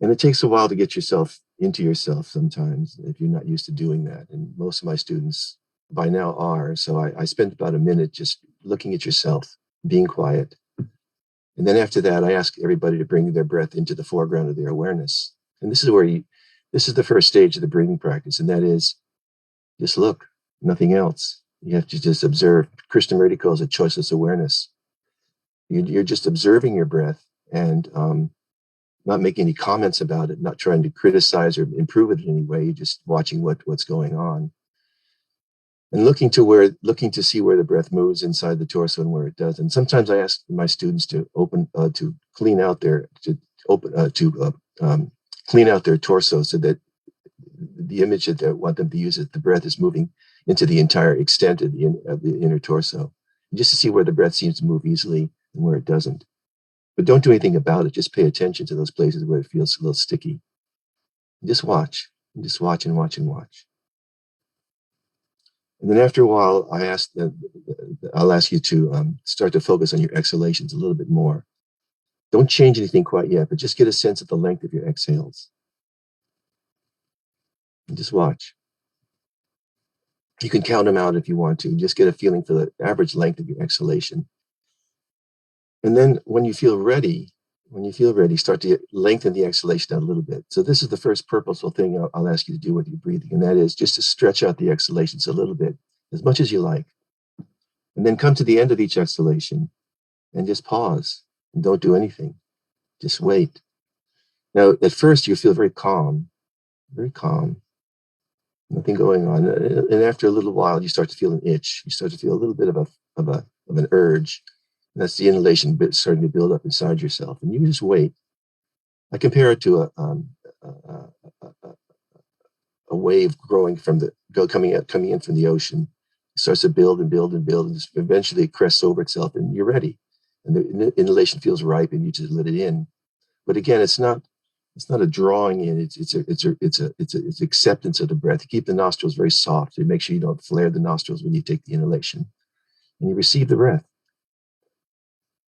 Speaker 4: And it takes a while to get yourself into yourself sometimes if you're not used to doing that. And most of my students by now are. So I spent about a minute just looking at yourself, being quiet. And then after that, I ask everybody to bring their breath into the foreground of their awareness. And this is the first stage of the breathing practice. And that is just look, nothing else. You have to just observe. Krishnamurti calls it choiceless awareness. You're just observing your breath and not making any comments about it, not trying to criticize or improve it in any way. You're just watching what's going on. And looking to see where the breath moves inside the torso and where it does. And sometimes I ask my students to clean out their torso, so that the image that I want them to use is the breath is moving into the entire extent of the inner torso, just to see where the breath seems to move easily and where it doesn't. But don't do anything about it. Just pay attention to those places where it feels a little sticky. Just watch, and just watch and watch and watch. And then after a while, I'll ask you to start to focus on your exhalations a little bit more. Don't change anything quite yet, but just get a sense of the length of your exhales. And just watch. You can count them out if you want to. Just get a feeling for the average length of your exhalation. And then when you feel ready, start to lengthen the exhalation out a little bit. So this is the first purposeful thing I'll ask you to do with your breathing, and that is just to stretch out the exhalations a little bit, as much as you like. And then come to the end of each exhalation and just pause and don't do anything. Just wait. Now, at first, you feel very calm, nothing going on. And after a little while, you start to feel an itch. You start to feel a little bit of an urge. And that's the inhalation bit starting to build up inside yourself. And you just wait. I compare it to a wave growing coming in from the ocean. It starts to build and build and build, and just eventually it crests over itself, and you're ready. And the inhalation feels ripe, and you just let it in. But again, it's not a drawing in. It's acceptance of the breath. You keep the nostrils very soft. You make sure you don't flare the nostrils when you take the inhalation, and you receive the breath.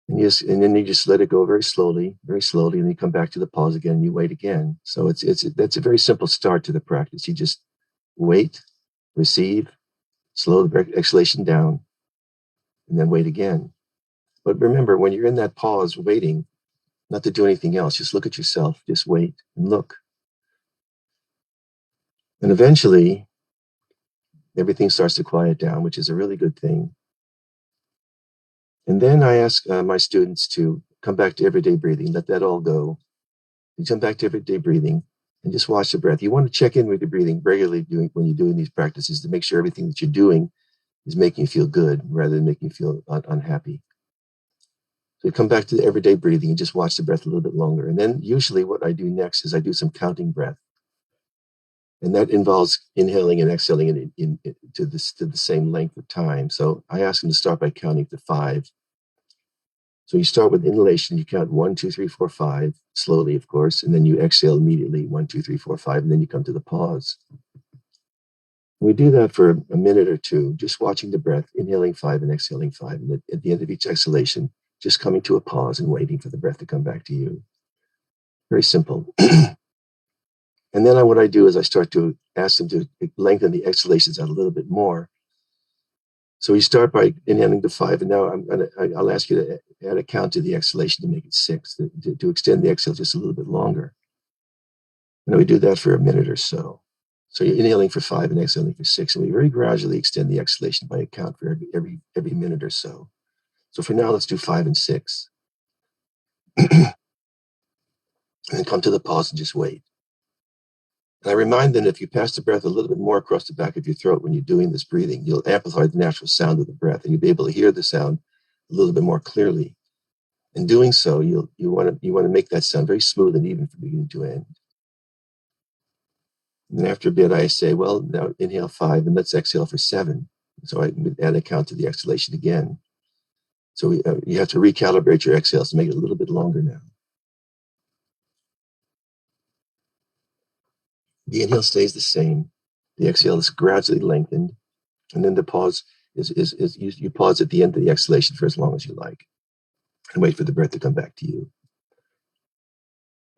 Speaker 4: And then you just let it go very slowly, and then you come back to the pause again, and you wait again. So that's a very simple start to the practice. You just wait, receive, slow the exhalation down, and then wait again. But remember, when you're in that pause, waiting, not to do anything else, just look at yourself, just wait and look. And eventually, everything starts to quiet down, which is a really good thing. And then I ask my students to come back to everyday breathing, let that all go. You come back to everyday breathing and just watch the breath. You want to check in with your breathing regularly when you're doing these practices to make sure everything that you're doing is making you feel good rather than making you feel unhappy. So you come back to the everyday breathing and just watch the breath a little bit longer. And then usually what I do next is I do some counting breath. And that involves inhaling and exhaling to the same length of time. So I ask them to start by counting to 5. So you start with inhalation, you count 1, 2, 3, 4, 5, slowly, of course, and then you exhale immediately, 1, 2, 3, 4, 5, and then you come to the pause. We do that for a minute or two, just watching the breath, inhaling 5 and exhaling 5. And at the end of each exhalation, just coming to a pause and waiting for the breath to come back to you. Very simple. And then what I do is I start to ask them to lengthen the exhalations out a little bit more. So we start by inhaling to 5, and now I'll ask you to add a count to the exhalation to make it 6, to extend the exhale just a little bit longer. And we do that for a minute or so. So you're inhaling for 5 and exhaling for 6, and we very gradually extend the exhalation by a count for every minute or so. So for now, let's do 5 and 6. And then come to the pause and just wait. And I remind them, if you pass the breath a little bit more across the back of your throat when you're doing this breathing, you'll amplify the natural sound of the breath, and you'll be able to hear the sound a little bit more clearly. In doing so, you want to make that sound very smooth and even from beginning to end. And then after a bit, I say, well, now inhale 5 and let's exhale for 7. So I add a count to the exhalation again. So you have to recalibrate your exhales to make it a little bit longer now. The inhale stays the same. The exhale is gradually lengthened. And then the pause is you pause at the end of the exhalation for as long as you like and wait for the breath to come back to you.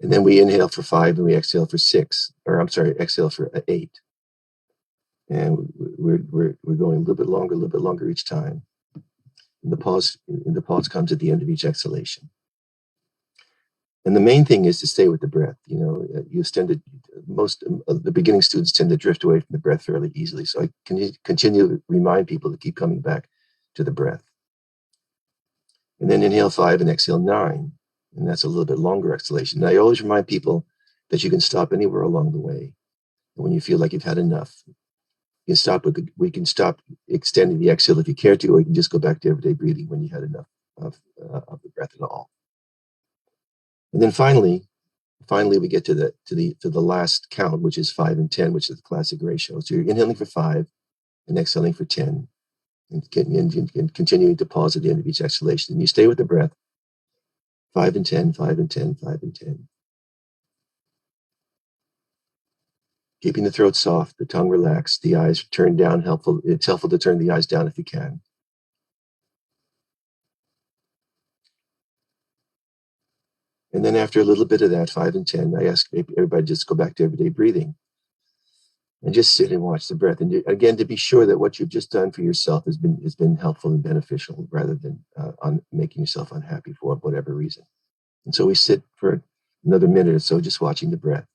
Speaker 4: And then we inhale for 5 and we exhale for 6, exhale for 8. And we're going a little bit longer each time. And the pause comes at the end of each exhalation. And the main thing is to stay with the breath. Most of the beginning students tend to drift away from the breath fairly easily. So I continue to remind people to keep coming back to the breath. And then inhale 5 and exhale 9. And that's a little bit longer exhalation. And I always remind people that you can stop anywhere along the way. And when you feel like you've had enough, we can stop extending the exhale if you care to, or you can just go back to everyday breathing when you had enough of the breath at all. And then finally we get to the last count, which is 5 and 10, which is the classic ratio. So you're inhaling for 5 and exhaling for 10, and continuing to pause at the end of each exhalation. And you stay with the breath. 5 and 10, 5 and 10, 5 and 10. Keeping the throat soft, the tongue relaxed, the eyes turned down. It's helpful to turn the eyes down if you can. And then after a little bit of that, 5 and 10, I ask everybody just go back to everyday breathing and just sit and watch the breath. And again, to be sure that what you've just done for yourself has been helpful and beneficial, rather than on making yourself unhappy for whatever reason. And so we sit for another minute or so, just watching the breath.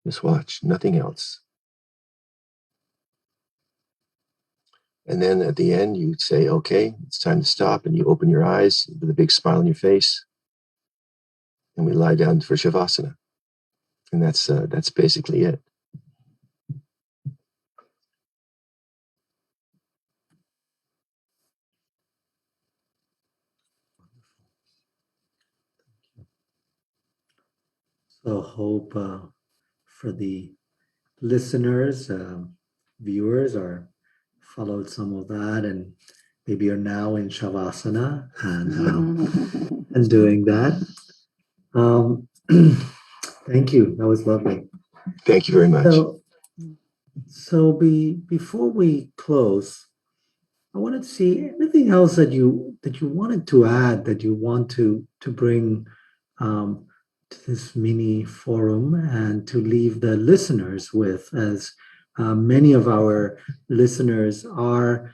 Speaker 4: Just watch, nothing else. And then at the end, you say, okay, it's time to stop. And you open your eyes with a big smile on your face. And we lie down for Shavasana. And that's basically it.
Speaker 2: So hope for the listeners, viewers, are followed some of that, and maybe are now in Shavasana and doing that. Thank you. That was lovely.
Speaker 4: Thank you very much.
Speaker 2: So before we close, I wanted to see anything else that you wanted to add, that you want to bring to this mini forum and to leave the listeners with, as many of our listeners are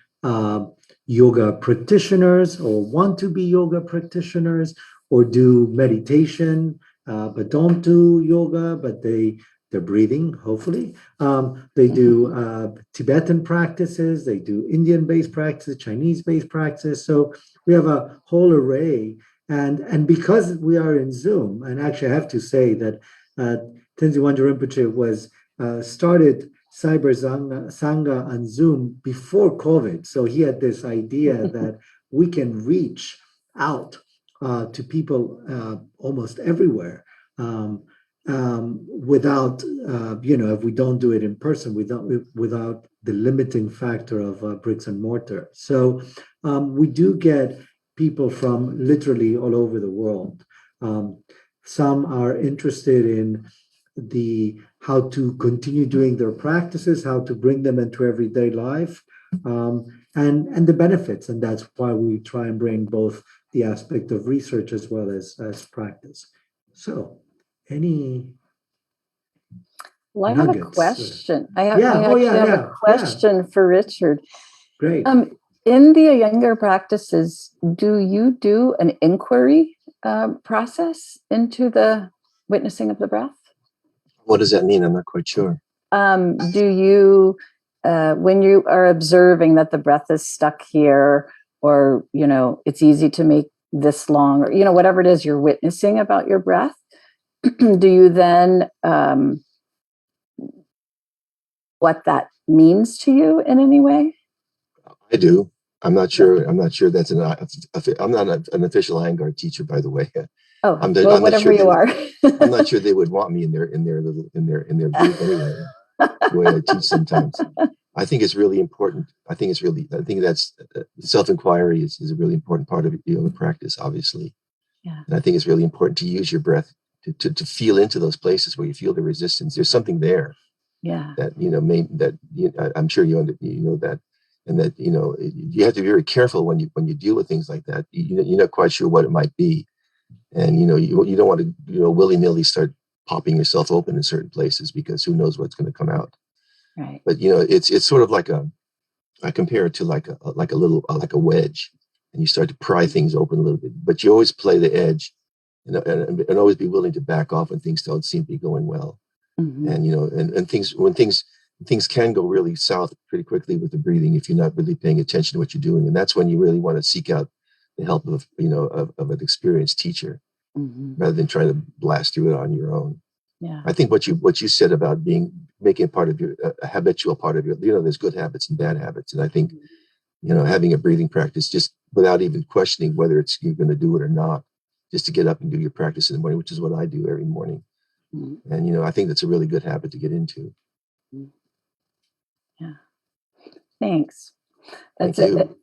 Speaker 2: yoga practitioners, or want to be yoga practitioners, or do meditation but don't do yoga, but they're breathing, hopefully. They do Tibetan practices, they do Indian-based practices, Chinese-based practices. So we have a whole array. And because we are in Zoom, and actually I have to say that Tenzin Wangyal Rinpoche was started Cyber Sangha on Zoom before COVID. So he had this idea that we can reach out to people almost everywhere. Without, if we don't do it in person, without the limiting factor of bricks and mortar. So we do get people from literally all over the world. Some are interested in how to continue doing their practices, how to bring them into everyday life, and the benefits. And that's why we try and bring both the aspect of research as well as practice. So
Speaker 3: Well, I
Speaker 2: nuggets?
Speaker 3: have a question. I actually have a question for Richard.
Speaker 2: Great.
Speaker 3: In the Iyengar practices, do you do an inquiry process into the witnessing of the breath?
Speaker 4: What does that mean? I'm not quite sure.
Speaker 3: Do you, when you are observing that the breath is stuck here, or, it's easy to make this long, or, whatever it is you're witnessing about your breath, do you then, what that means to you in any way?
Speaker 4: I do. I'm not sure. I'm not sure that's I'm not an official Iyengar teacher, by the way.
Speaker 3: Oh,
Speaker 4: I'm
Speaker 3: whatever
Speaker 4: sure
Speaker 3: you are.
Speaker 4: I'm not sure they would want me in their group anyway. The way I teach sometimes. I think it's really important. I think that's self-inquiry is a really important part of yoga practice, obviously.
Speaker 3: Yeah.
Speaker 4: And I think it's really important to use your breath to feel into those places where you feel the resistance. There's something there.
Speaker 3: Yeah.
Speaker 4: That I'm sure you know that. And that, you have to be very careful when you deal with things like that. You're not quite sure what it might be. And, you don't want to, willy-nilly start popping yourself open in certain places, because who knows what's going to come out.
Speaker 3: Right.
Speaker 4: But, it's sort of like I compare it to like a wedge. and you start to pry things open a little bit. But you always play the edge, and always be willing to back off when things don't seem to be going well.
Speaker 3: Mm-hmm.
Speaker 4: And and things can go really south pretty quickly with the breathing if you're not really paying attention to what you're doing. And that's when you really want to seek out the help of of an experienced teacher,
Speaker 3: Mm-hmm.
Speaker 4: rather than trying to blast through it on your own.
Speaker 3: Yeah.
Speaker 4: I think what you said about making part of your a habitual part of your, there's good habits and bad habits. And I think, having a breathing practice just without even questioning whether you're going to do it or not, just to get up and do your practice in the morning, which is what I do every morning.
Speaker 3: Mm-hmm.
Speaker 4: And, I think that's a really good habit to get into.
Speaker 3: Yeah. Thanks.
Speaker 4: Thank you.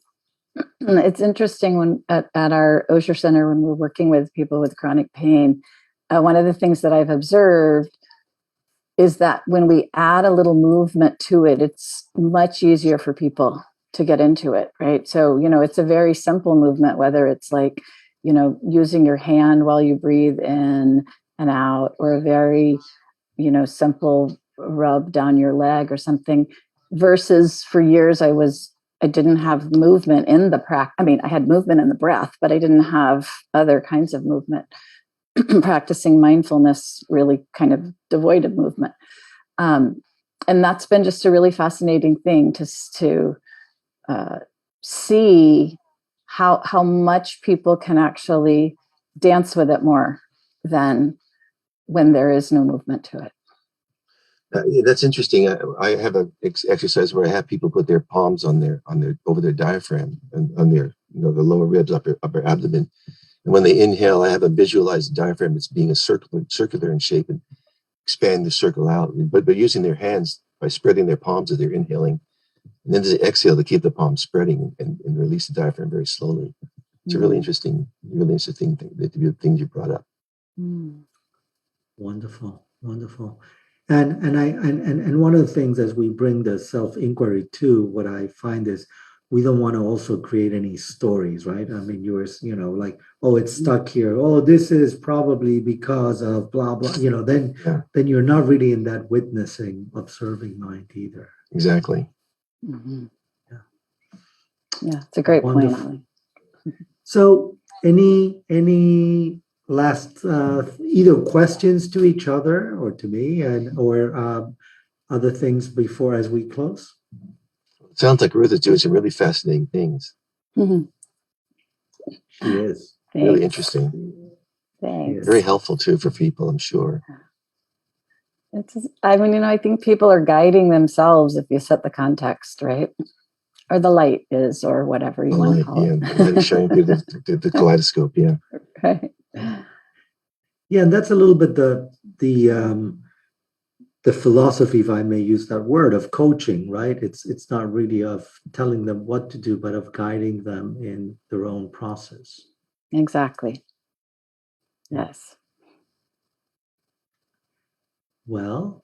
Speaker 3: It's interesting when at our Osher Center, when we're working with people with chronic pain, one of the things that I've observed is that when we add a little movement to it, it's much easier for people to get into it, right? So, it's a very simple movement, whether it's like, using your hand while you breathe in and out, or a very, simple rub down your leg or something, versus for years I didn't have movement in the practice. I mean, I had movement in the breath, but I didn't have other kinds of movement. Practicing mindfulness, really kind of devoid of movement. And that's been just a really fascinating thing to see how much people can actually dance with it more than when there is no movement to it.
Speaker 4: Yeah, that's interesting. I have an exercise where I have people put their palms on their over their diaphragm and on their the lower ribs, upper abdomen. And when they inhale, I have a visualized diaphragm as being a circular in shape, and expand the circle out. But using their hands by spreading their palms as they're inhaling, and then as they exhale, to keep the palms spreading and release the diaphragm very slowly. It's a really interesting thing. The things you brought up.
Speaker 2: Wonderful, wonderful. And one of the things as we bring the self-inquiry to, what I find is we don't want to also create any stories, right? I mean, like, oh, it's stuck here. Oh, this is probably because of blah, blah, then you're not really in that witnessing, observing mind either.
Speaker 4: Exactly.
Speaker 3: Mm-hmm. Yeah, it's a great point, Ali.
Speaker 2: So any last either questions to each other or to me or other things before as we close?
Speaker 4: It sounds like Ruth is doing some really fascinating things.
Speaker 3: Mm-hmm.
Speaker 2: She is.
Speaker 3: Thanks.
Speaker 4: Really interesting.
Speaker 3: Thanks.
Speaker 4: Very helpful too for people, I'm sure.
Speaker 3: I think people are guiding themselves if you set the context, right? Or the light is, or whatever you want to call it.
Speaker 4: The light is shining through the kaleidoscope, yeah.
Speaker 3: Right.
Speaker 2: Yeah, and that's a little bit the philosophy, if I may use that word, of coaching, right? It's not really of telling them what to do, but of guiding them in their own process.
Speaker 3: Exactly. Yes.
Speaker 2: Well,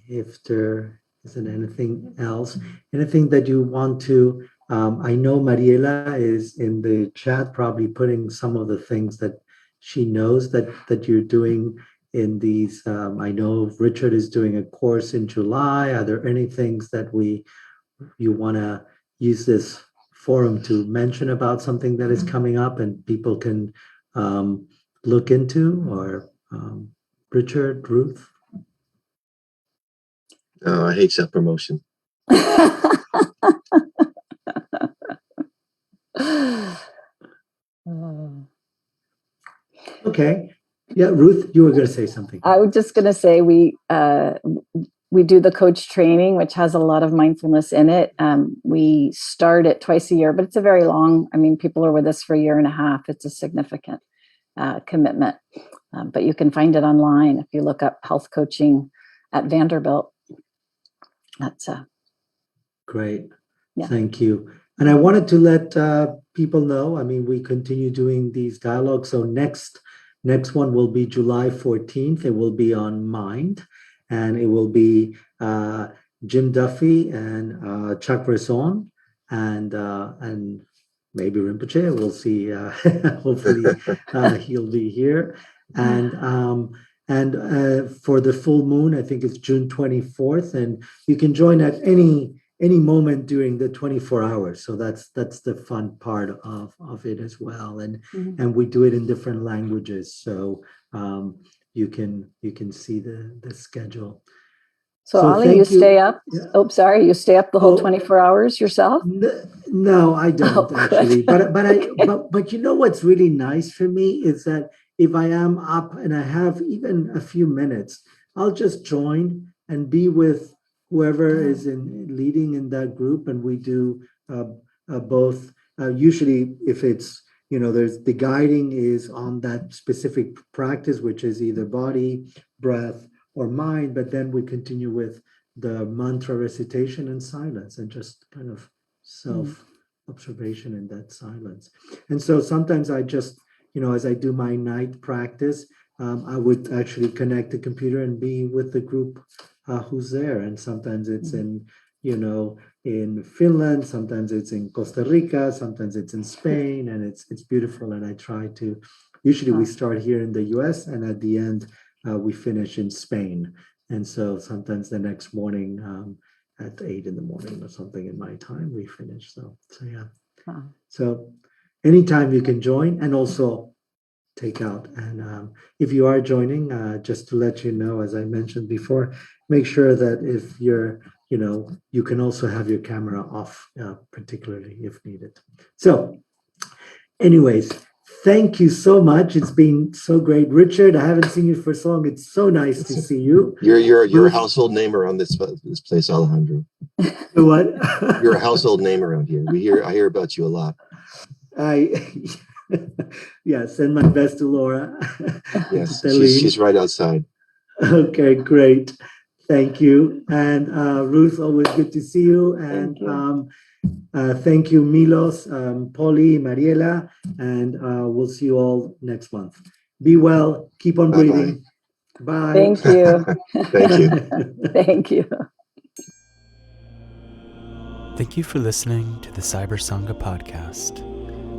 Speaker 2: if there isn't anything else, anything that you want to, I know Mariela is in the chat probably putting some of the things that she knows that you're doing in these. I know Richard is doing a course in July. Are there any things that you want to use this forum to mention about something that is coming up and people can look into, or Richard, Ruth?
Speaker 4: I hate self-promotion.
Speaker 2: Okay. Yeah, Ruth, you were going to say something.
Speaker 3: I was just going to say we do the coach training, which has a lot of mindfulness in it. We start it twice a year, but it's a very long. People are with us for a year and a half. It's a significant commitment. But you can find it online if you look up health coaching at Vanderbilt. That's
Speaker 2: great.
Speaker 3: Yeah.
Speaker 2: Thank you. And I wanted to let people know, we continue doing these dialogues. So next one will be July 14th. It will be on mind, and it will be Jim Duffy and Chuck Rosen and maybe Rinpoche. We'll see. Hopefully he'll be here. And for the full moon, I think it's June 24th, and you can join at any any moment during the 24 hours. So that's the fun part of it as well. And we do it in different languages. So you can see the schedule.
Speaker 3: So Ali, you stay up. Yeah. Oh, sorry, you stay up the whole 24 hours yourself?
Speaker 2: No, I don't actually. But you know what's really nice for me is that if I am up and I have even a few minutes, I'll just join and be with whoever is leading in that group, and we do both. Usually, if it's there's the guiding is on that specific practice, which is either body, breath, or mind, but then we continue with the mantra recitation and silence and just kind of self-observation in that silence. And so sometimes I just, as I do my night practice, I would actually connect the computer and be with the group who's there. And sometimes it's in Finland, sometimes it's in Costa Rica, sometimes it's in Spain, and it's beautiful. And I try to, usually we start here in the US, and at the end, we finish in Spain. And so sometimes the next morning at 8 a.m. or something in my time, we finish. So yeah. Wow. So anytime you can join, and also take out. And if you are joining, just to let you know, as I mentioned before, make sure that if you're, you can also have your camera off, particularly if needed. So anyways, thank you so much. It's been so great. Richard, I haven't seen you for so long. It's so nice to see you.
Speaker 4: You're a household name around this place, Alejandro.
Speaker 2: What?
Speaker 4: You're a household name around here. I hear about you a lot.
Speaker 2: Yes, send my best to Laura.
Speaker 4: Yes, she's right outside.
Speaker 2: Okay, great. Thank you. And Ruth, always good to see you. And thank you, Milos, Polly, Mariela, and we'll see you all next month. Be well. Keep on breathing. Bye.
Speaker 3: Thank you.
Speaker 4: Thank you.
Speaker 3: Thank you.
Speaker 1: Thank you for listening to the Cyber Sangha podcast.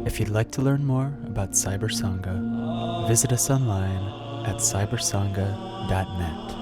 Speaker 1: If you'd like to learn more about Cyber Sangha, visit us online at cybersangha.net.